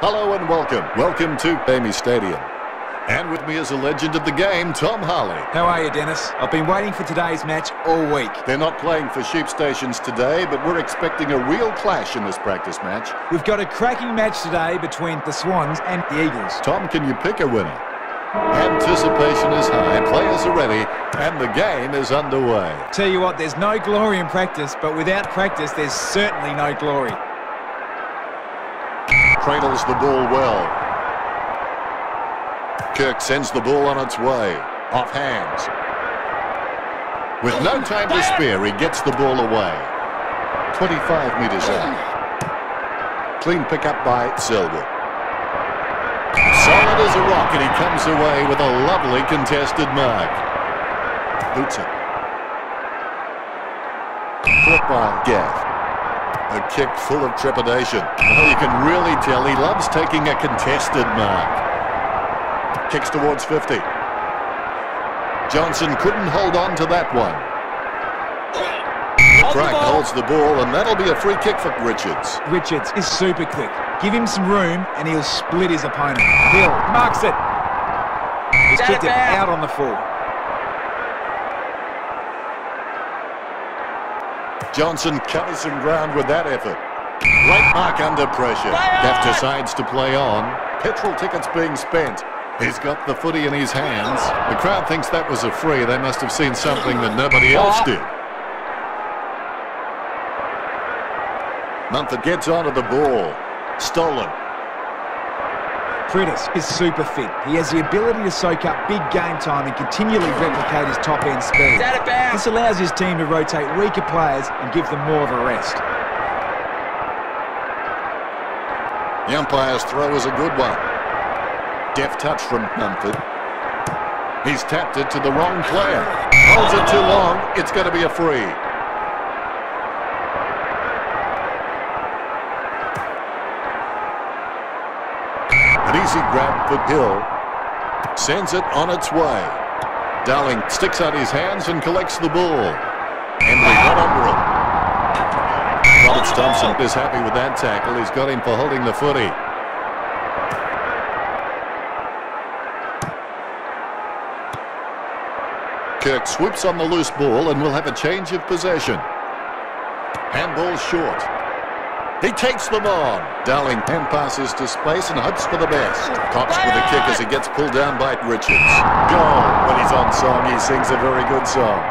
Hello and welcome. Welcome to Amy Stadium. And with me is a legend of the game, Tom Harley. How are you, Dennis? I've been waiting for today's match all week. They're not playing for sheep stations today, but we're expecting a real clash in this practice match. We've got a cracking match today between the Swans and the Eagles. Tom, can you pick a winner? Anticipation is high, players are ready, and the game is underway. Tell you what, there's no glory in practice, but without practice, there's certainly no glory. Cradles the ball well. Kirk sends the ball on its way. Off hands. With no time to spare, he gets the ball away. 25 metres out. Clean pickup by Selwood. Solid as a rock, and he comes away with a lovely contested mark. Boots it. Caught by Gaff. A kick full of trepidation. Oh, you can really tell he loves taking a contested mark. Kicks towards 50. Johnson couldn't hold on to that one. Crack holds the ball, and that'll be a free kick for Richards. Richards is super quick. Give him some room, and he'll split his opponent. Hill marks it. He's kicked it out on the full. Johnson covers some ground with that effort. Great mark under pressure. Gaff decides to play on. Petrol tickets being spent. He's got the footy in his hands. The crowd thinks that was a free. They must have seen something that nobody else did. Mumford gets onto the ball. Stolen. Prittis is super fit. He has the ability to soak up big game time and continually replicate his top-end speed. This allows his team to rotate weaker players and give them more of a rest. The umpire's throw is a good one. Deft touch from Mumford. He's tapped it to the wrong player. Holds it too long. It's going to be a free. An easy grab for Hill. Sends it on its way. Dowling sticks out his hands and collects the ball. Embley got under him. Roberts Thompson is happy with that tackle. He's got him for holding the footy. Kirk swoops on the loose ball and will have a change of possession. Handball short. He takes them on. Dowling hand passes to space and hopes for the best. Cops with a kick as he gets pulled down by Richards. Goal. When he's on song, he sings a very good song.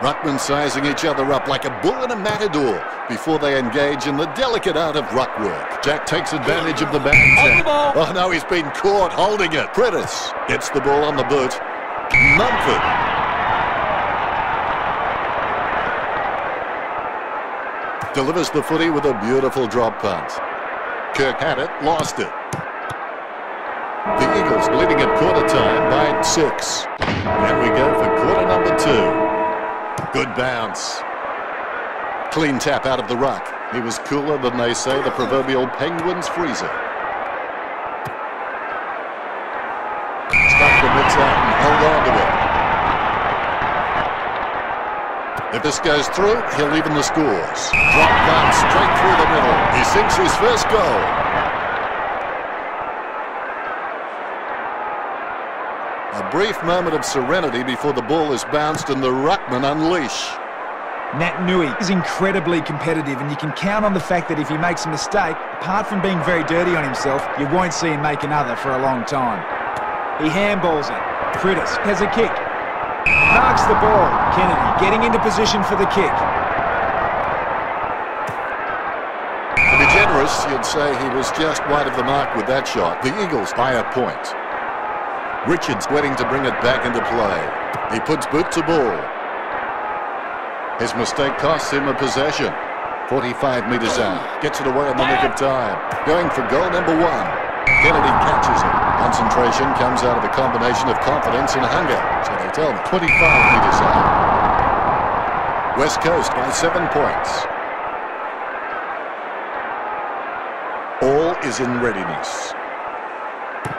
Ruckmen sizing each other up like a bull in a matador before they engage in the delicate art of ruck work. Jack takes advantage of the bang tap. Oh no, he's been caught holding it. Prittis gets the ball on the boot. Mumford. Delivers the footy with a beautiful drop punt. Kirk had it, lost it. The Eagles leading at quarter time by 6. And we go for quarter number 2. Good bounce. Clean tap out of the ruck. He was cooler than they say the proverbial Penguins freezer. Stuck the mitts out and hold on to it. If this goes through, he'll even the scores. Drop punt straight through the middle. He sinks his first goal. A brief moment of serenity before the ball is bounced and the ruckmen unleash. Nat Nui is incredibly competitive, and you can count on the fact that if he makes a mistake, apart from being very dirty on himself, you won't see him make another for a long time. He handballs it. Prittis has a kick. Marks the ball. Kennedy getting into position for the kick. To be generous, you'd say he was just wide of the mark with that shot. The Eagles by a point. Richards waiting to bring it back into play. He puts boot to ball. His mistake costs him a possession. 45 metres out. Gets it away in the nick of time. Going for goal number 1. Kennedy catches it. Concentration comes out of a combination of confidence and hunger. So they tell me. 25 metres out. West Coast by 7 points. All is in readiness.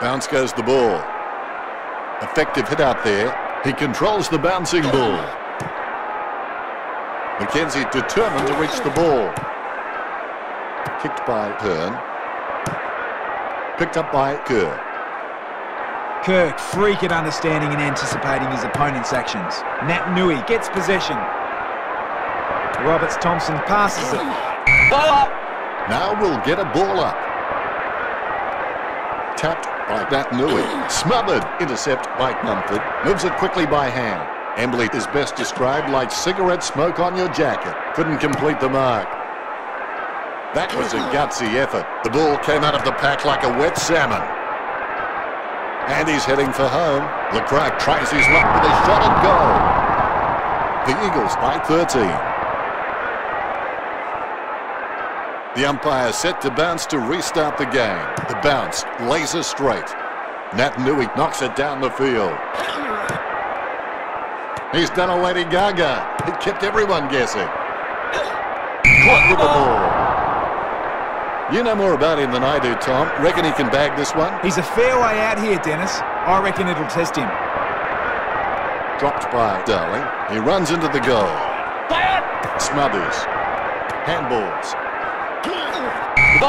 Bounce goes the ball. Effective hit out there. He controls the bouncing ball. Mackenzie determined to reach the ball. Kicked by Hearn. Picked up by Kerr. Kirk, freak at understanding and anticipating his opponent's actions. Nat Nui gets possession. Roberts-Thompson passes it. Now we'll get a ball up. Tapped by Nat Nui. Smothered. Intercept by Mumford. Moves it quickly by hand. Embley is best described like cigarette smoke on your jacket. Couldn't complete the mark. That was a gutsy effort. The ball came out of the pack like a wet salmon. And he's heading for home. Leclerc tries his luck with a shot at goal. The Eagles by 13. The umpire set to bounce to restart the game. The bounce, laser straight. Nat Nui knocks it down the field. He's done a Lady Gaga. It kept everyone guessing. Caught with the ball. You know more about him than I do, Tom. Reckon he can bag this one? He's a fair way out here, Dennis. I reckon it'll test him. Dropped by Darling. He runs into the goal. Smothers. Handballs.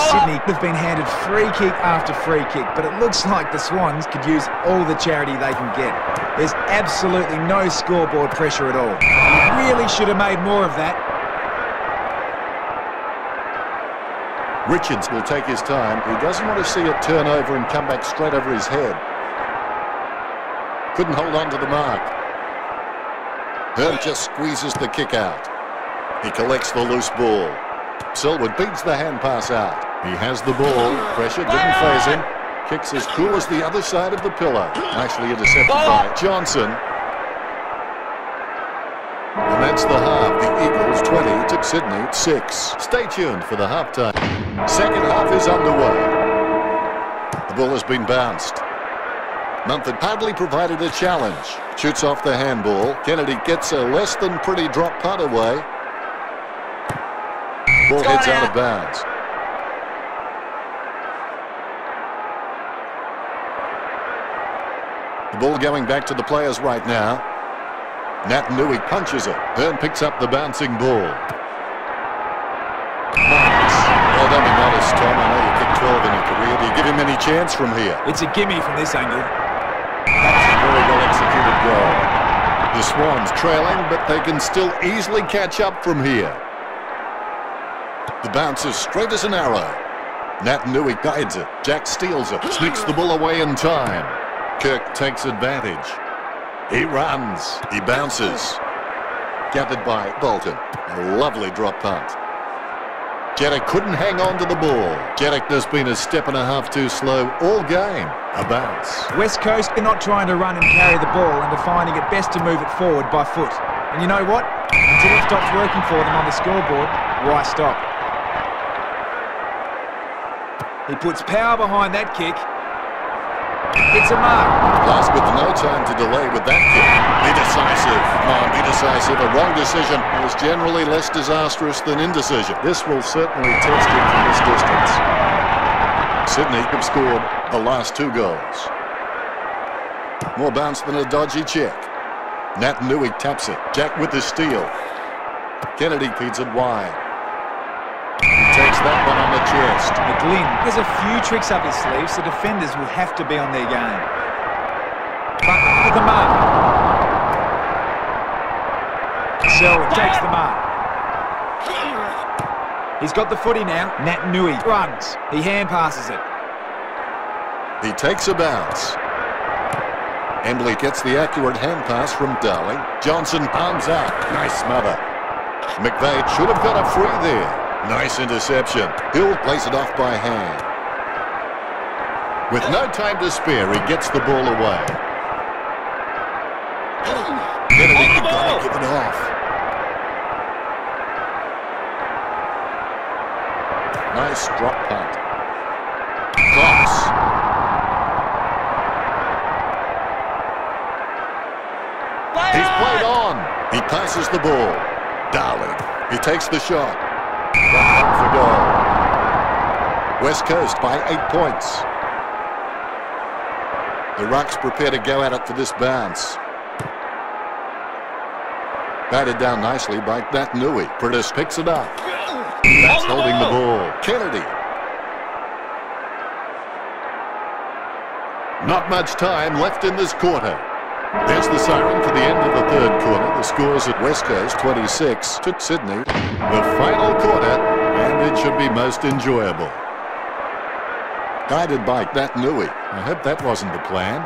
Sydney have been handed free kick after free kick, but it looks like the Swans could use all the charity they can get. There's absolutely no scoreboard pressure at all. He really should have made more of that. Richards will take his time. He doesn't want to see it turn over and come back straight over his head. Couldn't hold on to the mark. Hearn just squeezes the kick out. He collects the loose ball. Selwood beats the hand pass out. He has the ball. Pressure didn't faze him. Kicks as cool as the other side of the pillow. Nicely intercepted by Johnson. And that's the half. The Eagles 20 to Sydney 6. Stay tuned for the halftime. Second half is underway. The ball has been bounced. Mumford hardly provided a challenge. Shoots off the handball. Kennedy gets a less than pretty drop punt away. Ball heads out of bounds. The ball going back to the players right now. Nat Nui punches it. Hearn picks up the bouncing ball. Well done, be modest, Tom. I know you kicked 12 in your career. Do you give him any chance from here? It's a gimme from this angle. That's a very well executed goal. The Swans trailing, but they can still easily catch up from here. The bounce is straight as an arrow. Nat Nui guides it. Jack steals it. Sneaks the ball away in time. Kirk takes advantage. He runs. He bounces. Gathered by Bolton. A lovely drop punt. Jeddick couldn't hang on to the ball. Jeddick has been a step and a half too slow all game. A bounce. West Coast are not trying to run and carry the ball and are finding it best to move it forward by foot. And you know what? Until it stops working for them on the scoreboard, why stop? He puts power behind that kick. It's a mark. Last with no time to delay with that kick. Be decisive. Come on, be decisive. A wrong decision is generally less disastrous than indecision. This will certainly test him from this distance. Sydney have scored the last 2 goals. More bounce than a dodgy check. Nat Nui taps it. Jack with the steal. Kennedy feeds it wide. He takes that one on the chest. McGlynn has a few tricks up his sleeve, so defenders will have to be on their game. But with the mark. Selwood takes the mark. He's got the footy now. Nat Nui runs. He hand passes it. He takes a bounce. Embley gets the accurate hand pass from Darling. Johnson arms out. Nice smother. McVeigh should have got a free there. Nice interception. Hill plays it off by hand. With no time to spare, he gets the ball away. Kennedy, you've got to give it off. Nice drop punt. Fox. He's played on. He passes the ball. Darling. He takes the shot. Up for goal. West Coast by 8 points. The Rucks prepare to go at it for this bounce. Batted down nicely by that Nui. Prentice picks it up. That's holding the ball. Kennedy. Not much time left in this quarter. There's the siren for the end of the third quarter. The score's at West Coast 26 to Sydney. The final quarter, and it should be most enjoyable. Guided by that Nui. I hope that wasn't the plan.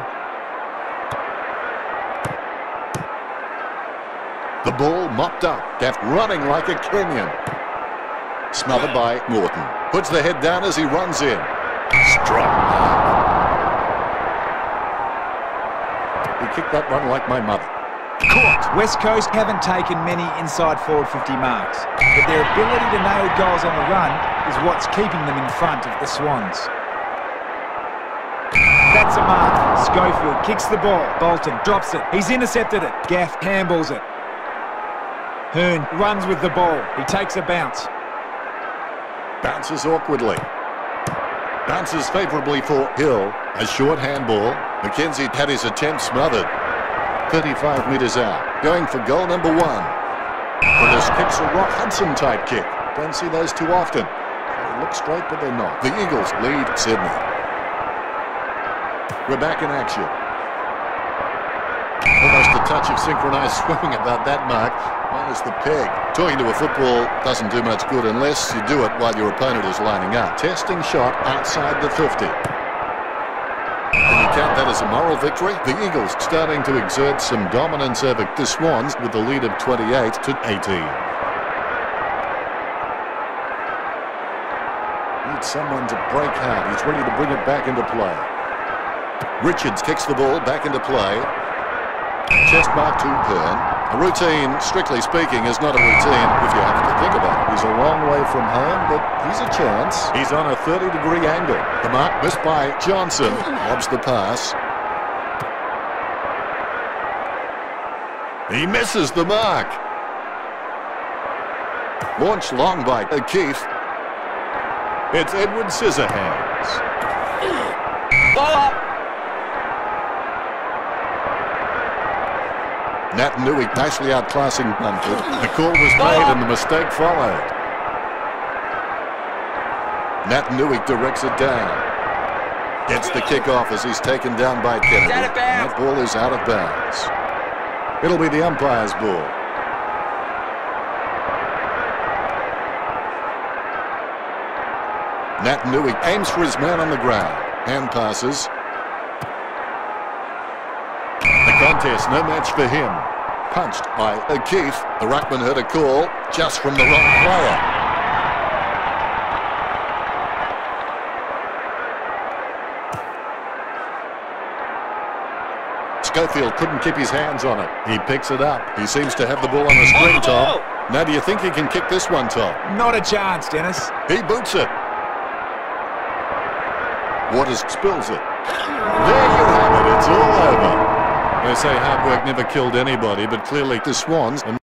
The ball mopped up. Gaff running like a Kenyan. Smothered by Morton. Puts the head down as he runs in. Strong. He kicked that one like my mother. Caught. West Coast haven't taken many inside forward 50 marks, but their ability to nail goals on the run is what's keeping them in front of the Swans. That's a mark. Schofield kicks the ball. Bolton drops it. He's intercepted it. Gaff handballs it. Hearn runs with the ball. He takes a bounce. Bounces awkwardly. Bounces favourably for Hill. A short handball. McKenzie had his attempt smothered. 35 metres out. Going for goal number 1. Prentice kicks a Rock Hudson type kick. Don't see those too often. They look straight, but they're not. The Eagles lead Sydney. We're back in action. Almost a touch of synchronised swimming about that mark, minus the peg. Talking to a football doesn't do much good unless you do it while your opponent is lining up. Testing shot outside the 50. Can you count that as a moral victory? The Eagles starting to exert some dominance over the Swans with the lead of 28 to 18. Needs someone to break hard. He's ready to bring it back into play. Richards kicks the ball back into play. Chest mark to Hearn. A routine, strictly speaking, is not a routine if you have to think about it. He's a long way from home, but he's a chance. He's on a 30-degree angle. The mark missed by Johnson. Lobs the pass. He misses the mark. Launched long by O'Keefe. It's Edward Scissorhands. Ball up. Nat Nui nicely outclassing Mumford. The call was made and the mistake followed. Nat Nui directs it down. Gets the kick off as he's taken down by Kennedy. That ball is out of bounds. It'll be the umpire's ball. Nat Nui aims for his man on the ground. Hand passes. Contest, no match for him. Punched by O'Keefe. The ruckman heard a call just from the wrong player. Schofield couldn't keep his hands on it. He picks it up. He seems to have the ball on the screen, Tom. Now, do you think he can kick this one, Tom? Not a chance, Dennis. He boots it. Waters spills it. There you have it. It's all over. They say hard work never killed anybody, but clearly the Swans